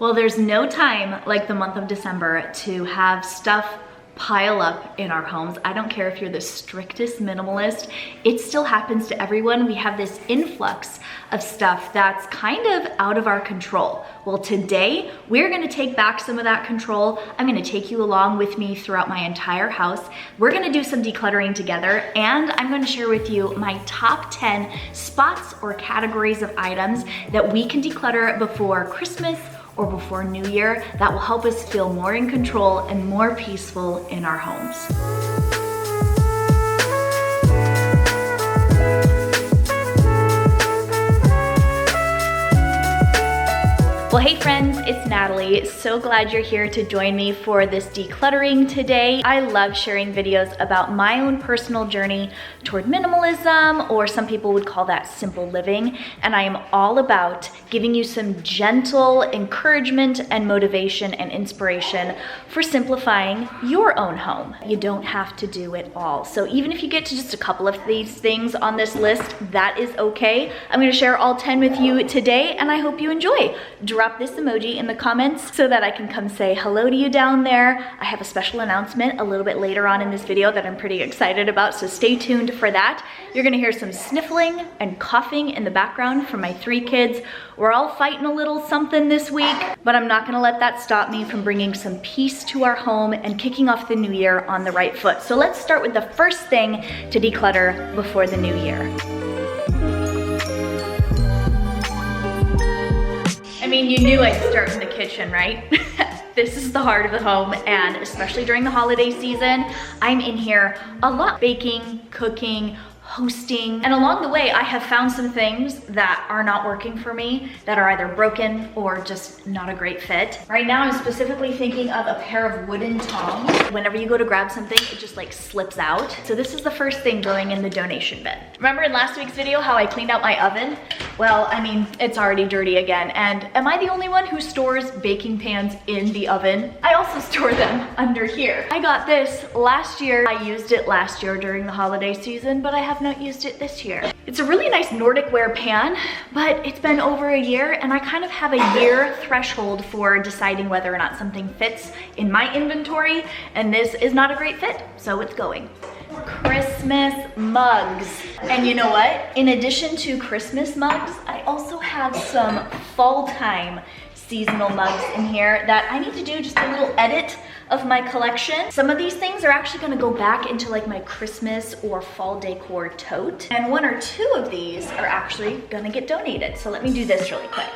Well, there's no time like the month of December to have stuff pile up in our homes. I don't care if you're the strictest minimalist, it still happens to everyone. We have this influx of stuff that's kind of out of our control. Well, today we're gonna take back some of that control. I'm gonna take you along with me throughout my entire house. We're gonna do some decluttering together, and I'm gonna share with you my top 10 spots or categories of items that we can declutter before Christmas or before New Year that will help us feel more in control and more peaceful in our homes. Well, hey friends, it's Natalie. So glad you're here to join me for this decluttering today. I love sharing videos about my own personal journey toward minimalism, or some people would call that simple living. And I am all about giving you some gentle encouragement and motivation and inspiration for simplifying your own home. You don't have to do it all. So even if you get to just a couple of these things on this list, that is okay. I'm gonna share all 10 with you today, and I hope you enjoy. Drop this emoji in the comments so that I can come say hello to you down there. I have a special announcement a little bit later on in this video that I'm pretty excited about, so stay tuned for that. You're gonna hear some sniffling and coughing in the background from my 3 kids. We're all fighting a little something this week, but I'm not gonna let that stop me from bringing some peace to our home and kicking off the new year on the right foot. So let's start with the first thing to declutter before the new year. I mean, you knew I'd start in the kitchen, right? This is the heart of the home, and especially during the holiday season, I'm in here a lot, baking, cooking, hosting, and along the way I have found some things that are not working for me, that are either broken or just not a great fit. Right now I'm specifically thinking of a pair of wooden tongs. Whenever you go to grab something, it just like slips out. So this is the first thing going in the donation bin. Remember in last week's video how I cleaned out my oven? Well, I mean, it's already dirty again. And am I the only one who stores baking pans in the oven? I also store them under here. I got this last year. I used it last year during the holiday season, but I have not used it this year. It's a really nice Nordic ware pan, but it's been over a year, and I kind of have a year threshold for deciding whether or not something fits in my inventory, and this is not a great fit, so it's going. Christmas mugs. And you know what? In addition to Christmas mugs, I also have some fall time seasonal mugs in here that I need to do just a little edit of my collection. Some of these things are actually gonna go back into like my Christmas or fall decor tote. And 1 or 2 of these are actually gonna get donated. So let me do this really quick.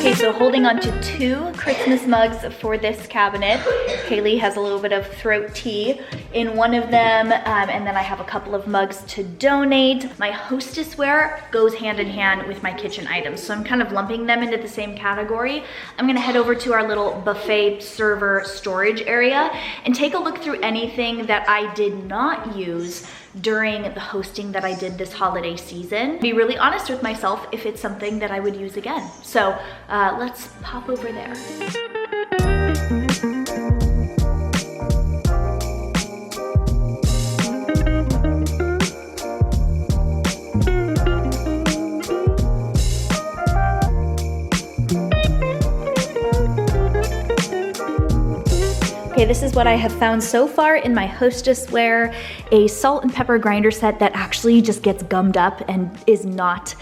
Okay, so holding on to 2 Christmas mugs for this cabinet. Haley has a little bit of throat tea in one of them, and then I have a couple of mugs to donate. My Hostess ware goes hand in hand with my kitchen items, so I'm kind of lumping them into the same category. I'm gonna head over to our little buffet server storage area and take a look through anything that I did not use during the hosting that I did this holiday season. Be really honest with myself if it's something that I would use again. So let's pop over there. Okay, this is what I have found so far in my Hostess ware, a salt and pepper grinder set that actually just gets gummed up and is not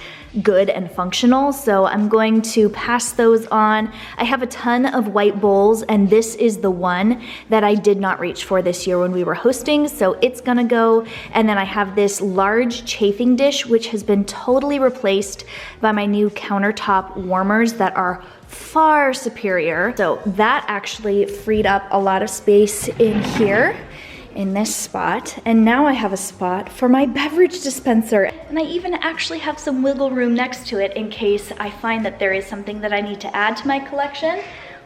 good and functional, so I'm going to pass those on. I have a ton of white bowls, and this is the one that I did not reach for this year when we were hosting, so it's gonna go. And then I have this large chafing dish, which has been totally replaced by my new countertop warmers that are far superior. So that actually freed up a lot of space in here, in this spot. And now I have a spot for my beverage dispenser. And I even actually have some wiggle room next to it in case I find that there is something that I need to add to my collection.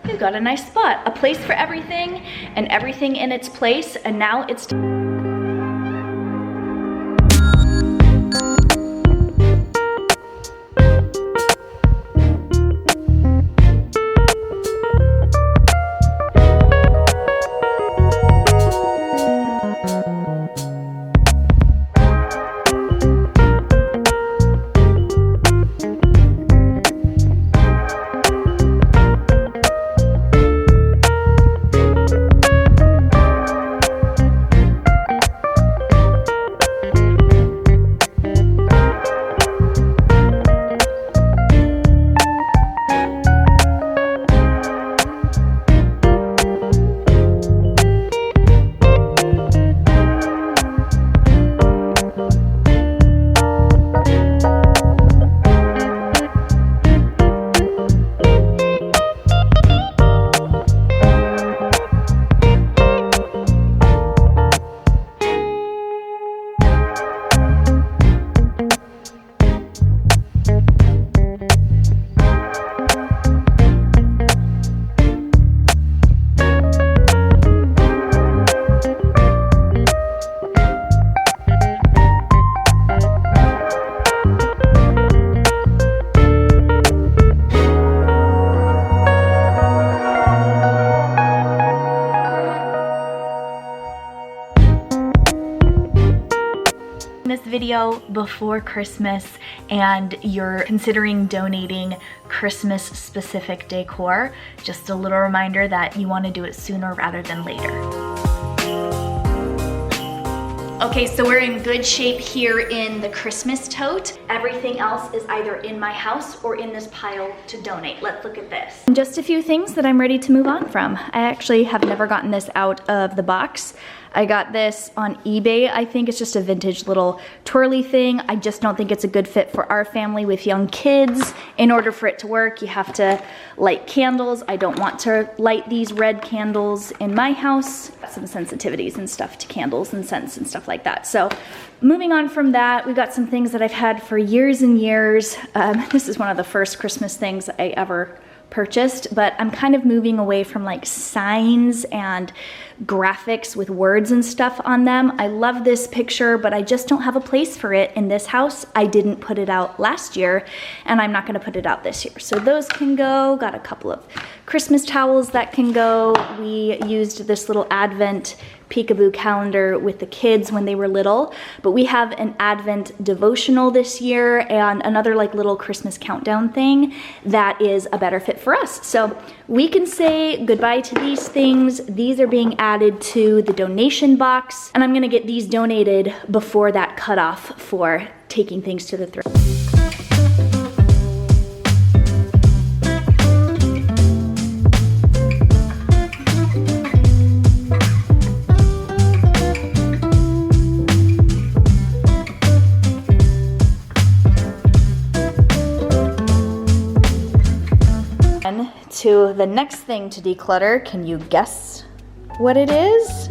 We've got a nice spot, a place for everything and everything in its place. And now it's this video before Christmas and you're considering donating Christmas specific decor, just a little reminder that you want to do it sooner rather than later. Okay, so we're in good shape here in the Christmas tote. Everything else is either in my house or in this pile to donate. Let's look at this. And just a few things that I'm ready to move on from. I actually have never gotten this out of the box. I got this on eBay. I think it's just a vintage little twirly thing. I just don't think it's a good fit for our family with young kids. In order for it to work, you have to light candles. I don't want to light these red candles in my house. Some sensitivities and stuff to candles and scents and stuff like that. So moving on from that, we've got some things that I've had for years and years. This is one of the first Christmas things I ever purchased, but I'm kind of moving away from like signs and graphics with words and stuff on them. I love this picture, but I just don't have a place for it in this house. I didn't put it out last year, and I'm not gonna put it out this year. So those can go. Got a couple of Christmas towels that can go. We used this little Advent peekaboo calendar with the kids when they were little, but we have an Advent devotional this year and another like little Christmas countdown thing that is a better fit for us. So we can say goodbye to these things. These are being added to the donation box, and I'm gonna get these donated before that cutoff for taking things to the thrift. To the next thing to declutter. Can you guess what it is?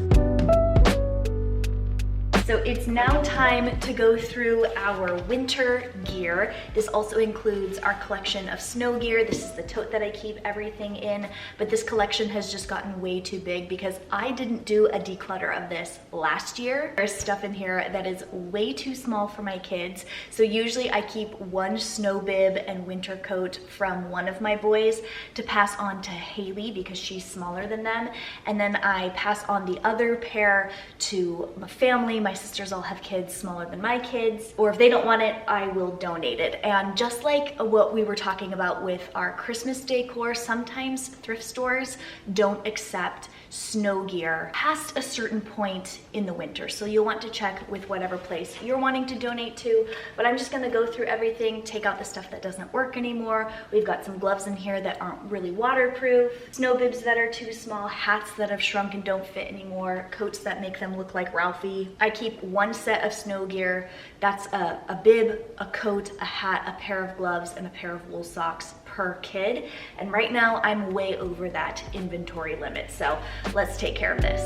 So it's now time to go through our winter gear. This also includes our collection of snow gear. This is the tote that I keep everything in, but this collection has just gotten way too big because I didn't do a declutter of this last year. There's stuff in here that is way too small for my kids. So usually I keep one snow bib and winter coat from one of my boys to pass on to Haley because she's smaller than them. And then I pass on the other pair to my family. My sisters all have kids smaller than my kids, or if they don't want it, I will donate it. And just like what we were talking about with our Christmas decor, sometimes thrift stores don't accept snow gear past a certain point in the winter. So you'll want to check with whatever place you're wanting to donate to, but I'm just gonna go through everything, take out the stuff that doesn't work anymore. We've got some gloves in here that aren't really waterproof, snow bibs that are too small, hats that have shrunk and don't fit anymore, coats that make them look like Ralphie. I keep one set of snow gear. That's a bib, a coat, a hat, a pair of gloves, and a pair of wool socks per kid. And right now I'm way over that inventory limit. So let's take care of this.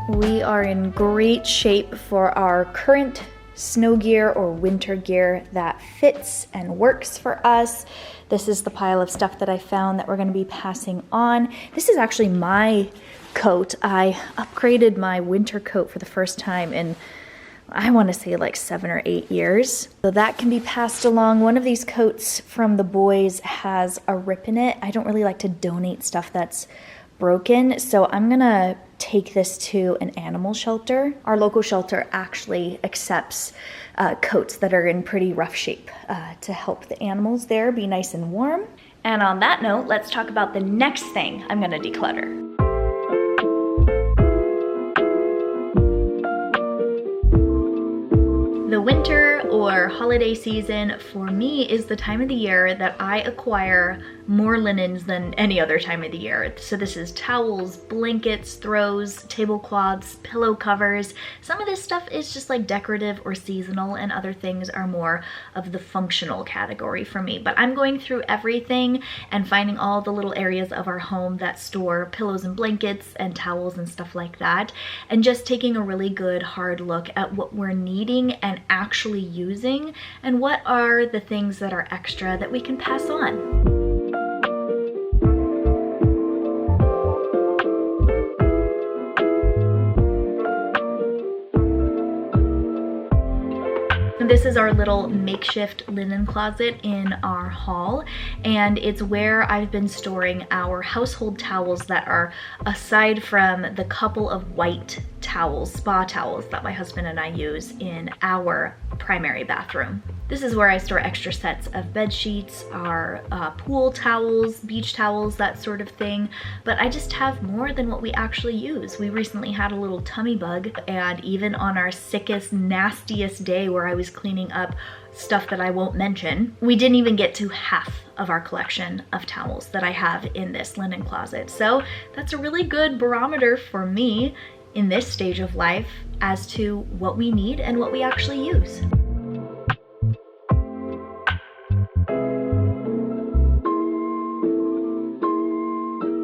We are in great shape for our current snow gear or winter gear that fits and works for us. This is the pile of stuff that I found that we're going to be passing on. This is actually my coat. I upgraded my winter coat for the first time in, I want to say like 7 or 8 years. So that can be passed along. One of these coats from the boys has a rip in it. I don't really like to donate stuff that's broken, so I'm gonna take this to an animal shelter. Our local shelter actually accepts coats that are in pretty rough shape to help the animals there be nice and warm. And on that note, let's talk about the next thing I'm gonna declutter. The winter or holiday season for me is the time of the year that I acquire more linens than any other time of the year. So this is towels, blankets, throws, tablecloths, pillow covers. Some of this stuff is just like decorative or seasonal, and other things are more of the functional category for me. But I'm going through everything and finding all the little areas of our home that store pillows and blankets and towels and stuff like that, and just taking a really good hard look at what we're needing and actually using, and what are the things that are extra that we can pass on. This is our little makeshift linen closet in our hall, and it's where I've been storing our household towels that are aside from the couple of white towels, spa towels that my husband and I use in our primary bathroom. This is where I store extra sets of bed sheets, our pool towels, beach towels, that sort of thing. But I just have more than what we actually use. We recently had a little tummy bug, and even on our sickest, nastiest day where I was cleaning up stuff that I won't mention, we didn't even get to half of our collection of towels that I have in this linen closet. So that's a really good barometer for me in this stage of life as to what we need and what we actually use.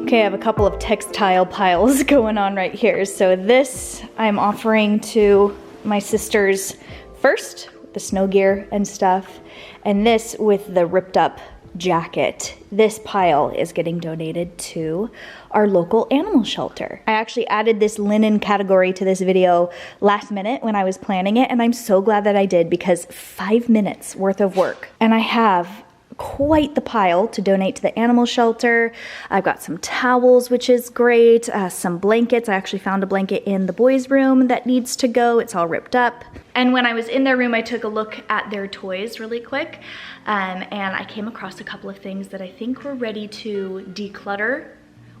Okay, I have a couple of textile piles going on right here. So this I'm offering to my sisters first, the snow gear and stuff, and this with the ripped up jacket. This pile is getting donated to our local animal shelter. I actually added this linen category to this video last minute when I was planning it, and I'm so glad that I did, because 5 minutes worth of work. And I have quite the pile to donate to the animal shelter. I've got some towels, which is great, some blankets. I actually found a blanket in the boys' room that needs to go. It's all ripped up. And when I was in their room, I took a look at their toys really quick, and I came across a couple of things that I think were ready to declutter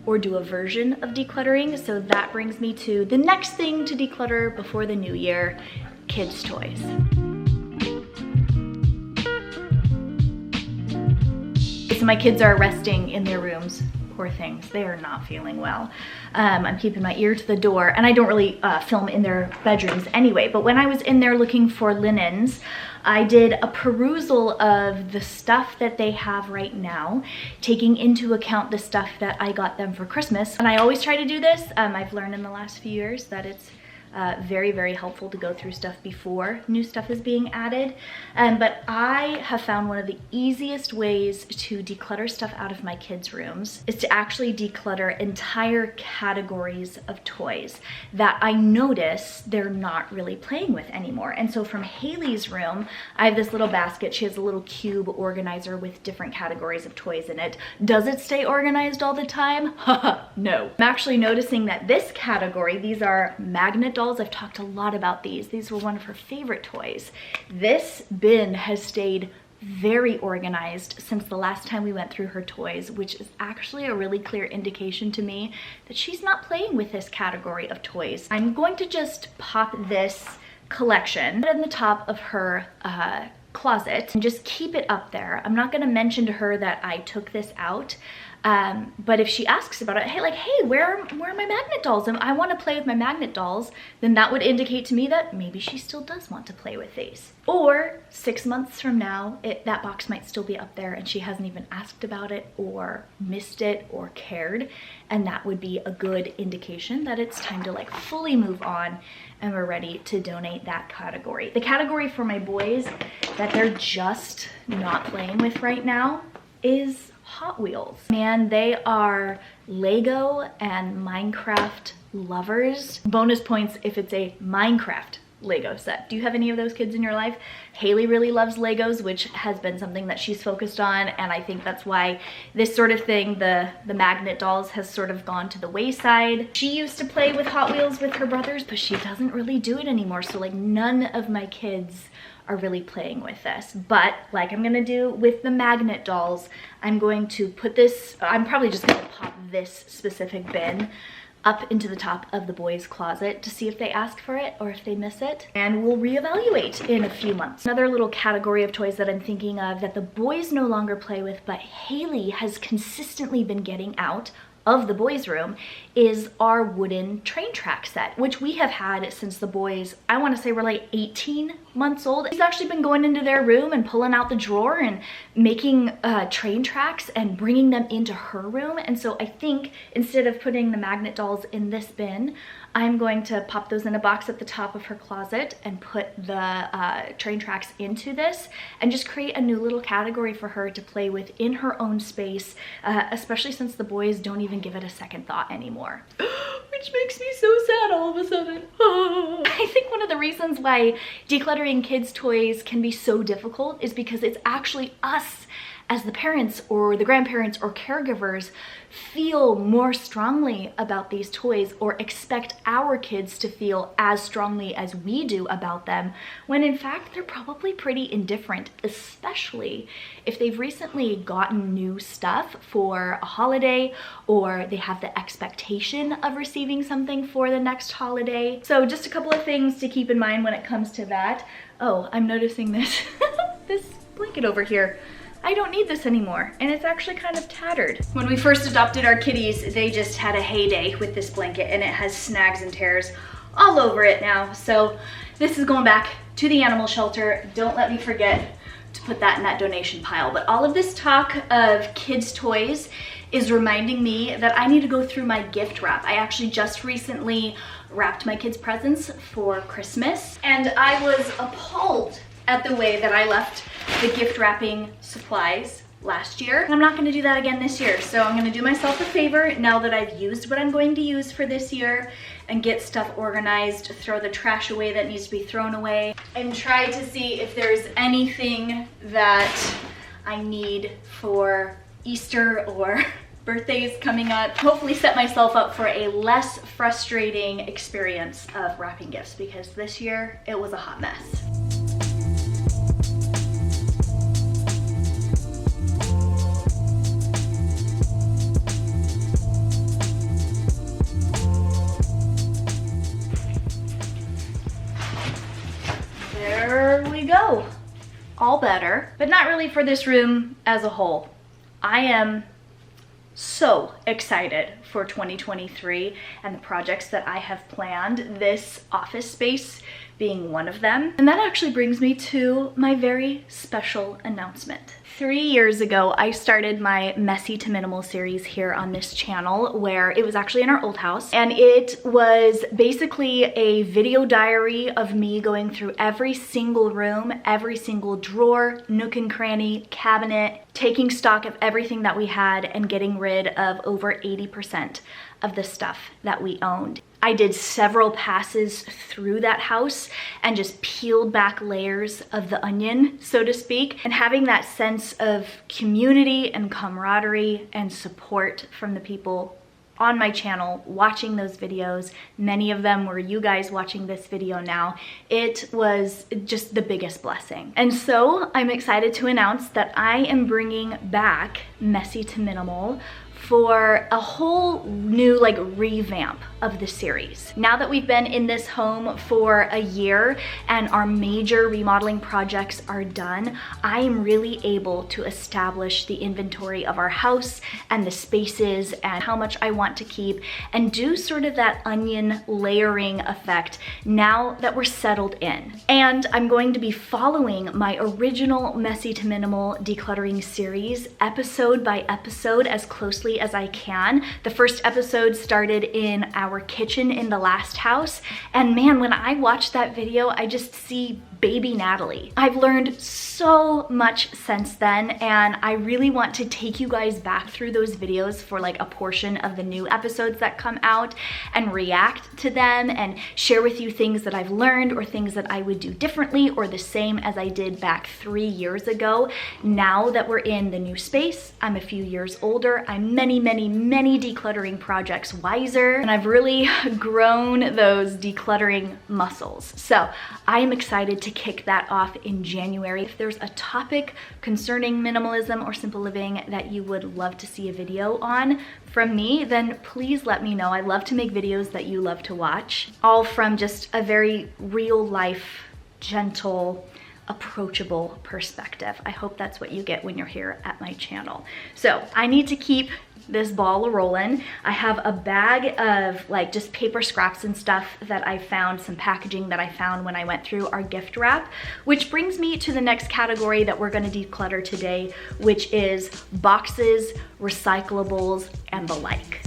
or do a version of decluttering. So that brings me to the next thing to declutter before the new year: kids' toys. So my kids are resting in their rooms. Poor things, they are not feeling well. I'm keeping my ear to the door, and I don't really film in their bedrooms anyway, but when I was in there looking for linens, I did a perusal of the stuff that they have right now, taking into account the stuff that I got them for Christmas. And I always try to do this. I've learned in the last few years that it's very, very helpful to go through stuff before new stuff is being added. But I have found one of the easiest ways to declutter stuff out of my kids' rooms is to actually declutter entire categories of toys that I notice they're not really playing with anymore. And so from Haley's room, I have this little basket. She has a little cube organizer with different categories of toys in it. Does it stay organized all the time? No. I'm actually noticing that this category, these are magnet dolls. I've talked a lot about these. These were one of her favorite toys. This bin has stayed very organized since the last time we went through her toys, which is actually a really clear indication to me that she's not playing with this category of toys. I'm going to just pop this collection in the top of her closet and just keep it up there. I'm not going to mention to her that I took this out. But if she asks about it, hey, where are my magnet dolls? And I want to play with my magnet dolls, then that would indicate to me that maybe she still does want to play with these. Or 6 months from now, that box might still be up there and she hasn't even asked about it or missed it or cared. And that would be a good indication that it's time to fully move on and we're ready to donate that category. The category for my boys that they're just not playing with right now is Hot Wheels. Man, they are Lego and Minecraft lovers. Bonus points if it's a Minecraft Lego set. Do you have any of those kids in your life? Haley really loves Legos, which has been something that she's focused on, and I think that's why this sort of thing, the magnet dolls, has sort of gone to the wayside. She used to play with Hot Wheels with her brothers, but she doesn't really do it anymore, so none of my kids are really playing with this. But like I'm gonna do with the magnet dolls, I'm going to put this, I'm probably just gonna pop this specific bin up into the top of the boys' closet to see if they ask for it or if they miss it, and we'll reevaluate in a few months. Another little category of toys that I'm thinking of that the boys no longer play with, but Haley has consistently been getting out of the boys' room, is our wooden train track set, which we have had since the boys, I want to say, were 18 months old. She's actually been going into their room and pulling out the drawer and making train tracks and bringing them into her room. And so I think instead of putting the magnet dolls in this bin, I'm going to pop those in a box at the top of her closet and put the train tracks into this and just create a new little category for her to play with in her own space, especially since the boys don't even give it a second thought anymore. We which makes me so sad all of a sudden. I think one of the reasons why decluttering kids' toys can be so difficult is because it's actually us as the parents or the grandparents or caregivers feel more strongly about these toys or expect our kids to feel as strongly as we do about them, when in fact they're probably pretty indifferent, especially if they've recently gotten new stuff for a holiday or they have the expectation of receiving something for the next holiday. So just a couple of things to keep in mind when it comes to that. Oh, I'm noticing this, this blanket over here. I don't need this anymore, and it's actually kind of tattered. When we first adopted our kitties, they just had a heyday with this blanket, and it has snags and tears all over it now. So this is going back to the animal shelter. Don't let me forget to put that in that donation pile. But all of this talk of kids' toys is reminding me that I need to go through my gift wrap. I actually just recently wrapped my kids' presents for Christmas, and I was appalled at the way that I left the gift wrapping supplies last year. And I'm not gonna do that again this year. So I'm gonna do myself a favor now that I've used what I'm going to use for this year and get stuff organized, throw the trash away that needs to be thrown away, and try to see if there's anything that I need for Easter or birthdays coming up. Hopefully set myself up for a less frustrating experience of wrapping gifts, because this year it was a hot mess. There we go. All better, but not really for this room as a whole. I am so excited for 2023 and the projects that I have planned, this office space being one of them. And that actually brings me to my very special announcement. 3 years ago, I started my Messy to Minimal series here on this channel, where it was actually in our old house. And it was basically a video diary of me going through every single room, every single drawer, nook and cranny, cabinet, taking stock of everything that we had and getting rid of over 80% of the stuff that we owned. I did several passes through that house and just peeled back layers of the onion, so to speak, and having that sense of community and camaraderie and support from the people on my channel watching those videos. Many of them were you guys watching this video now. It was just the biggest blessing. And so I'm excited to announce that I am bringing back Messy to Minimal for a whole new revamp of the series. Now that we've been in this home for a year and our major remodeling projects are done, I am really able to establish the inventory of our house and the spaces and how much I want to keep, and do sort of that onion layering effect now that we're settled in. And I'm going to be following my original Messy to Minimal decluttering series episode by episode as closely as I can. The first episode started in our kitchen in the last house, and man, when I watch that video, I just see baby Natalie. I've learned so much since then, and I really want to take you guys back through those videos for a portion of the new episodes that come out and react to them and share with you things that I've learned or things that I would do differently or the same as I did back 3 years ago. Now that we're in the new space, I'm a few years older, I'm many decluttering projects wiser, and I've really grown those decluttering muscles. So I am excited to kick that off in January. If there's a topic concerning minimalism or simple living that you would love to see a video on from me, then please let me know. I love to make videos that you love to watch, all from just a very real life, gentle, approachable perspective. I hope that's what you get when you're here at my channel. So I need to keep this ball rolling. I have a bag of just paper scraps and stuff that I found, some packaging that I found when I went through our gift wrap, which brings me to the next category that we're gonna declutter today, which is boxes, recyclables, and the like.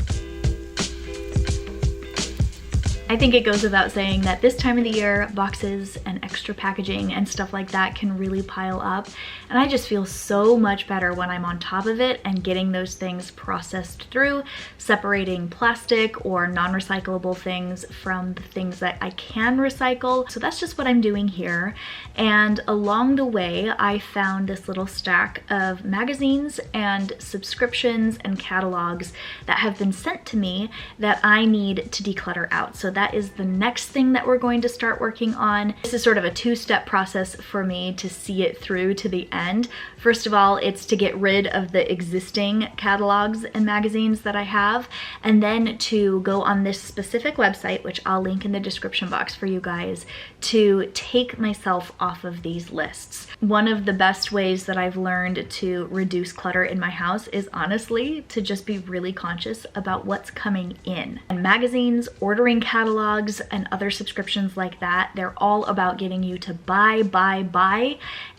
I think it goes without saying that this time of the year, boxes and extra packaging and stuff like that can really pile up. And I just feel so much better when I'm on top of it and getting those things processed through, separating plastic or non-recyclable things from the things that I can recycle. So that's just what I'm doing here. And along the way, I found this little stack of magazines and subscriptions and catalogs that have been sent to me that I need to declutter out. So that is the next thing that we're going to start working on. This is sort of a two-step process for me to see it through to the end. First of all, it's to get rid of the existing catalogs and magazines that I have, and then to go on this specific website, which I'll link in the description box for you guys, to take myself off of these lists. One of the best ways that I've learned to reduce clutter in my house is honestly to just be really conscious about what's coming in. And magazines, ordering catalogs, and other subscriptions like that, they're all about getting you to buy,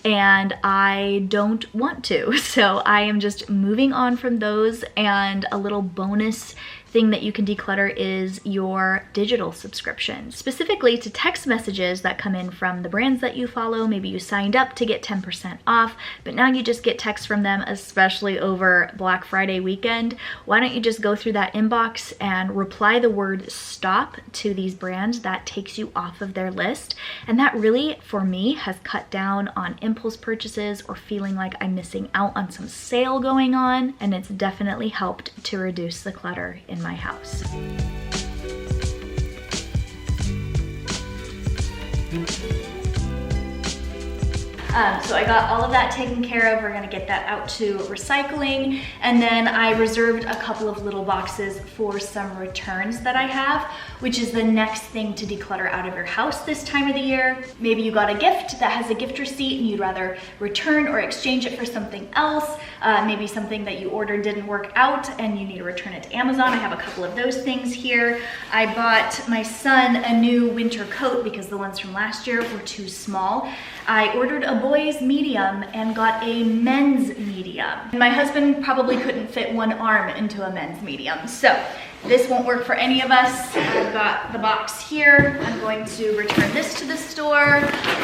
and I don't want to. So I am just moving on from those, and a little bonus thing that you can declutter is your digital subscriptions, specifically to text messages that come in from the brands that you follow. Maybe you signed up to get 10% off, but now you just get texts from them, especially over Black Friday weekend. Why don't you just go through that inbox and reply the word stop to these brands? That takes you off of their list. And that really, for me, has cut down on impulse purchases or feeling like I'm missing out on some sale going on. And it's definitely helped to reduce the clutter in my house. So I got all of that taken care of. We're gonna get that out to recycling. And then I reserved a couple of little boxes for some returns that I have, which is the next thing to declutter out of your house this time of the year. Maybe you got a gift that has a gift receipt and you'd rather return or exchange it for something else. Maybe something that you ordered didn't work out and you need to return it to Amazon. I have a couple of those things here. I bought my son a new winter coat because the ones from last year were too small. I ordered a boy's medium and got a men's medium. My husband probably couldn't fit one arm into a men's medium, so this won't work for any of us. I've got the box here. I'm going to return this to the store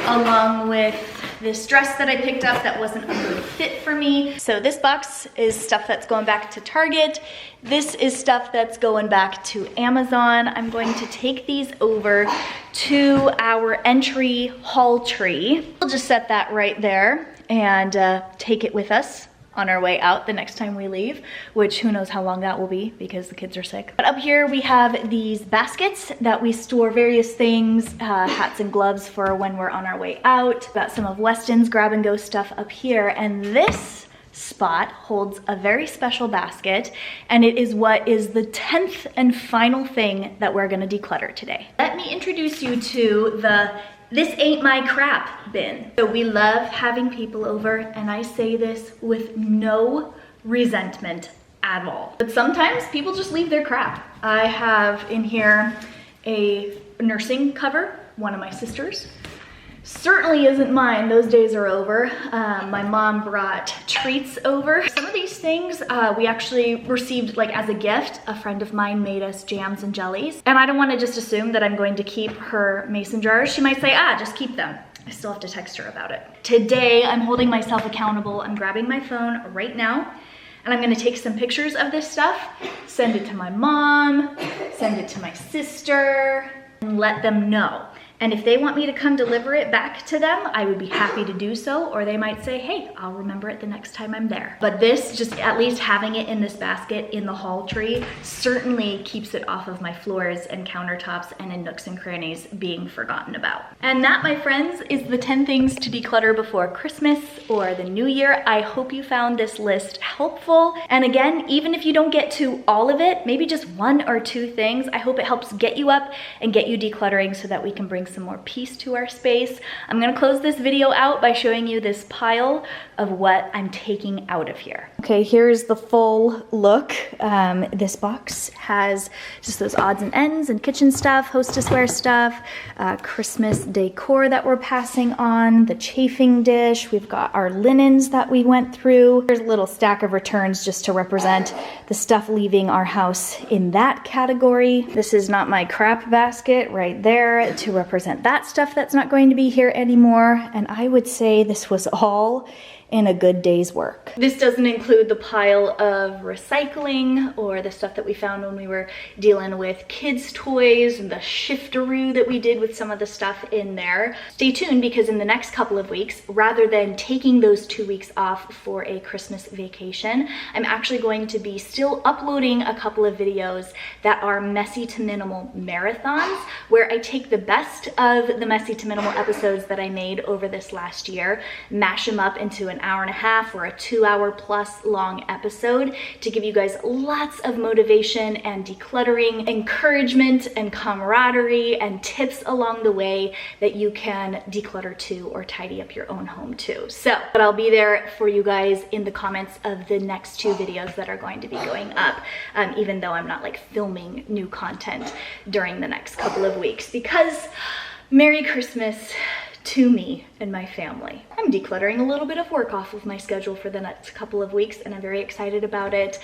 along with this dress that I picked up that wasn't a good fit for me. So this box is stuff that's going back to Target. This is stuff that's going back to Amazon. I'm going to take these over to our entry haul tree. We'll just set that right there and take it with us on our way out the next time we leave, which who knows how long that will be because the kids are sick. But up here we have these baskets that we store various things, hats and gloves for when we're on our way out. Got some of Weston's grab and go stuff up here, and this spot holds a very special basket, and it is what is the 10th and final thing that we're gonna declutter today. Let me introduce you to the "this ain't my crap" bin. So we love having people over, and I say this with no resentment at all. But sometimes people just leave their crap. I have in here a nursing cover, one of my sister's. Certainly isn't mine, those days are over. My mom brought treats over. Some of these things we actually received like as a gift. A friend of mine made us jams and jellies. And I don't wanna just assume that I'm going to keep her mason jars. She might say, just keep them. I still have to text her about it. Today, I'm holding myself accountable. I'm grabbing my phone right now, and I'm gonna take some pictures of this stuff, send it to my mom, send it to my sister, and let them know. And if they want me to come deliver it back to them, I would be happy to do so, or they might say, hey, I'll remember it the next time I'm there. But this, just at least having it in this basket in the haul tree, certainly keeps it off of my floors and countertops and in nooks and crannies being forgotten about. And that, my friends, is the 10 things to declutter before Christmas or the New Year. I hope you found this list helpful. And again, even if you don't get to all of it, maybe just one or two things, I hope it helps get you up and get you decluttering so that we can bring some more peace to our space. I'm gonna close this video out by showing you this pile of what I'm taking out of here. Okay, here's the full look. This box has just those odds and ends and kitchen stuff, hostess wear stuff, Christmas decor that we're passing on, the chafing dish. We've got our linens that we went through. There's a little stack of returns just to represent the stuff leaving our house in that category. This is not my crap basket right there to represent that stuff that's not going to be here anymore. And I would say this was all in a good day's work. This doesn't include the pile of recycling or the stuff that we found when we were dealing with kids' toys and the shiftaroo that we did with some of the stuff in there. Stay tuned, because in the next couple of weeks, rather than taking those 2 weeks off for a Christmas vacation, I'm actually going to be still uploading a couple of videos that are messy to minimal marathons, where I take the best of the messy to minimal episodes that I made over this last year, mash them up into an hour and a half or a 2 hour plus long episode to give you guys lots of motivation and decluttering, encouragement and camaraderie, and tips along the way that you can declutter too or tidy up your own home too. So, but I'll be there for you guys in the comments of the next 2 videos that are going to be going up, even though I'm not like filming new content during the next couple of weeks, because Merry Christmas to me and my family. I'm decluttering a little bit of work off of my schedule for the next couple of weeks, and I'm very excited about it.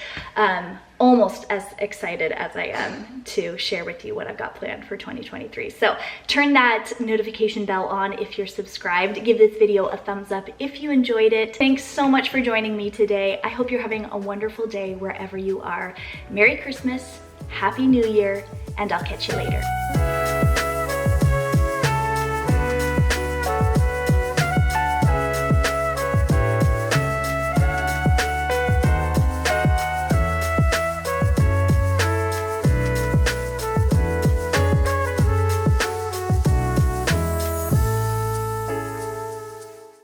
Almost as excited as I am to share with you what I've got planned for 2023. So turn that notification bell on if you're subscribed. Give this video a thumbs up if you enjoyed it. Thanks so much for joining me today. I hope you're having a wonderful day wherever you are. Merry Christmas, Happy New Year, and I'll catch you later.